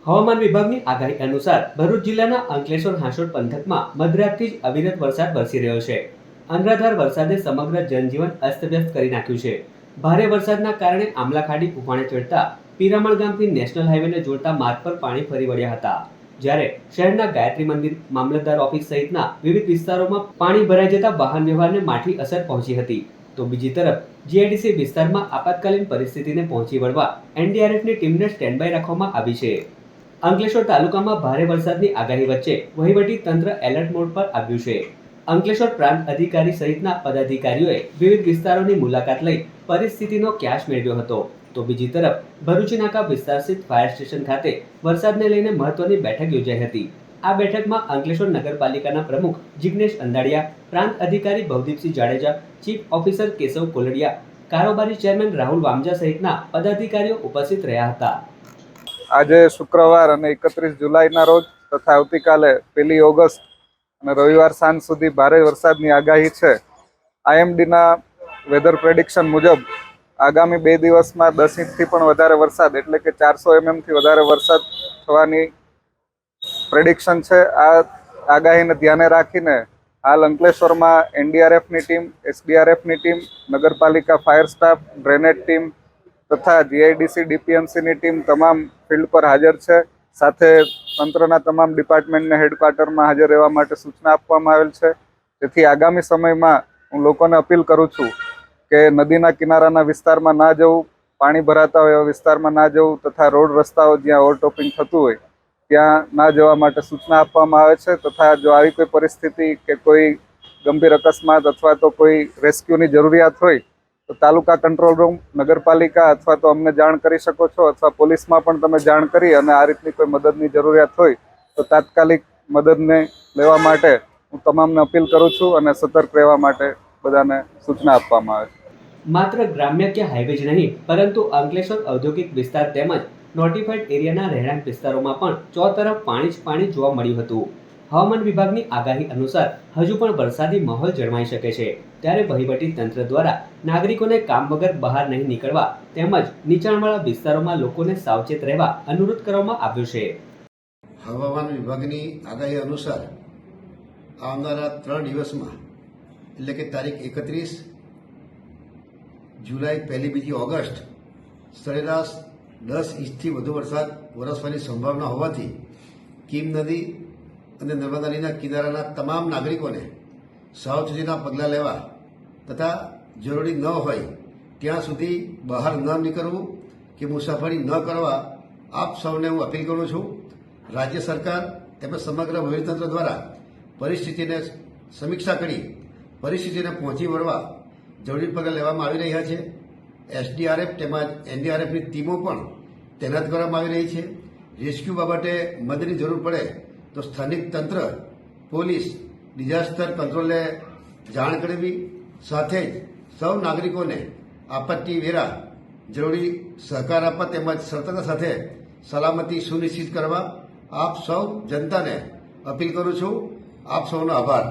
હવામાન વિભાગની આગાહી અનુસાર ભરૂચ જિલ્લાના અંકલેશ્વર હાંસોટ પંથકમાં મધરાતથી જ અવિરત વરસાદ વરસી રહ્યો છે। અનરાધાર વરસાદે સમગ્ર જનજીવન અસ્તવ્યસ્ત કરી નાખ્યું છે। ભારે વરસાદના કારણે આમલાખાડી ઉફાણે ચડતા પીરામણ ગામથી નેશનલ હાઈવેને જોડતા માર્ગ પર પાણી ફરી વળ્યા હતા। જ્યારે શહેરના ગાયત્રી મંદિર, મામલતદાર ઓફિસ સહિતના વિવિધ વિસ્તારોમાં પાણી ભરાઈ જતા વાહન વ્યવહારને માઠી અસર પહોંચી હતી। તો બીજી તરફ જીઆઈડીસી વિસ્તારમાં આપાતકાલીન પરિસ્થિતિને પહોંચી વળવા એનડીઆરએફની ટીમને સ્ટેન્ડ બાય રાખવામાં આવી છે। અંકલેશ્વર તાલુકામાં ભારે વરસાદની આગાહી વચ્ચે વહીવટી તંત્ર એલર્ટ મોડ પર આવ્યું છે। અંકલેશ્વર પ્રાંત અધિકારી સહિતના પદાધિકારીઓએ વિવિધ વિસ્તારોની મુલાકાત લઈ પરિસ્થિતિનો ક્યાસ મેળવ્યો હતો। તો બીજી તરફ ભરૂચ નાકા વિસ્તાર સ્થિત ફાયર સ્ટેશન ખાતે વરસાદને લઈને મહત્વની બેઠક યોજાઈ હતી। આ બેઠકમાં અંકલેશ્વર નગરપાલિકાના પ્રમુખ જિગ્નેશ અંધાડિયા, પ્રાંત અધિકારી ભવદીપસિંહ જાડેજા, ચીફ ઓફિસર કેશવ કોલડિયા, કારોબારી ચેરમેન રાહુલ વામજા સહિતના પદાધિકારીઓ ઉપસ્થિત રહ્યા હતા। આજે શુક્રવાર અને 31 જુલાઈના રોજ તથા આવતીકાલે 1 ઓગસ્ટ અને રવિવાર સાંજ સુધી ભારે વરસાદની આગાહી છે। આઈએમડીના વેધર પ્રેડિક્શન મુજબ આગામી 2 દિવસમાં 10 ઇંચથી પણ વધારે વરસાદ એટલે કે 400 mmથી વધારે વરસાદ થવાની પ્રેડિક્શન છે। આ આગાહીને ધ્યાને રાખીને હાલ અંકલેશ્વરમાં એનડીઆરએફની ટીમ, એસડીઆરએફની ટીમ, નગરપાલિકા ફાયર સ્ટાફ, ડ્રેનેજ ટીમ તથા જીઆઈડીસી ડીપીએમસીની ટીમ તમામ ફિલ્ડ પર હાજર છે। સાથે તંત્રના તમામ ડિપાર્ટમેન્ટને હેડક્વાર્ટરમાં હાજર રહેવા માટે સૂચના આપવામાં આવેલ છે। તેથી આગામી સમયમાં હું લોકોને અપીલ કરું છું કે નદીના કિનારાના વિસ્તારમાં ના જવું, પાણી ભરાતા હોય એવા વિસ્તારમાં ના જવું તથા રોડ રસ્તાઓ જ્યાં ઓવરટોપિંગ થતું હોય ત્યાં ના જવા માટે સૂચના આપવામાં આવે છે। તથા જો આવી કોઈ પરિસ્થિતિ કે કોઈ ગંભીર અકસ્માત અથવા તો કોઈ રેસ્ક્યુની જરૂરિયાત હોય તો તાલુકા કંટ્રોલ રૂમ, નગરપાલિકા અથવા તો અમને જાણ કરી શકો છો અથવા પોલીસમાં પણ તમે જાણ કરી અને આ રીતની કોઈ મદદની જરૂરિયાત હોય તો તાત્કાલિક મદદને લેવા માટે હું તમામને અપીલ કરું છું અને સતર્ક રહેવા માટે બધાને સૂચના આપવામાં આવે છે। માત્ર ગ્રામ્ય કે હાઈવે જ નહીં પરંતુ અંકલેશ્વર ઔદ્યોગિક વિસ્તાર તેમજ નોટિફાઈડ એરિયાના રહેણાંક વિસ્તારોમાં પણ ચોતરફ પાણી જ પાણી જોવા મળ્યું હતું। હવામાન વિભાગની આગાહી અનુસાર હજુ પણ વરસાદી માહોલ જળવાઈ શકે છે। ત્યારે વહીવટી તંત્ર દ્વારા નાગરિકોને કામ વગર બહાર નહીં નીકળવા તેમજ નીચાણવાળા વિસ્તારોમાં લોકોને સાવચેત રહેવા અનુરોધ કરવામાં આવ્યો છે। હવામાન વિભાગની આગાહી અનુસાર આવનારા 3 દિવસમાં એટલે કે તારીખ 31 જુલાઈ, 1-2 ઓગસ્ટ સરેરાશ 10 ઇંચથી વધુ વરસાદ વરસવાની સંભાવના હોવાથી કીમ નદી અને નર્મદા નદીના કિનારાના તમામ નાગરિકોને સાવચેતીના પગલાં લેવા તથા જરૂરી ન હોય ત્યાં સુધી બહાર ન નીકળવું કે મુસાફરી ન કરવા આપ સૌને હું અપીલ કરું છું। રાજ્ય સરકાર તેમજ સમગ્ર વહીવટીતંત્ર દ્વારા પરિસ્થિતિને સમીક્ષા કરી પરિસ્થિતિને પહોંચી વળવા જરૂરી પગલાં લેવામાં આવી રહ્યા છે। એસડીઆરએફ તેમજ એનડીઆરએફની ટીમો પણ તૈનાત કરવામાં આવી રહી છે। રેસ્ક્યુ બાબતે મદદની જરૂર પડે તો સ્થાનિક તંત્ર, પોલીસ, ડિઝાસ્ટર કંટ્રોલને જાણ કરવી, સાથે જ સૌ નાગરિકોને આપત્તિ વેરા જરૂરી સહકાર આપવા તેમજ સતર્કતા સાથે સલામતી સુનિશ્ચિત કરવા આપ સૌ જનતાને અપીલ કરું છું। આપ સૌનો આભાર।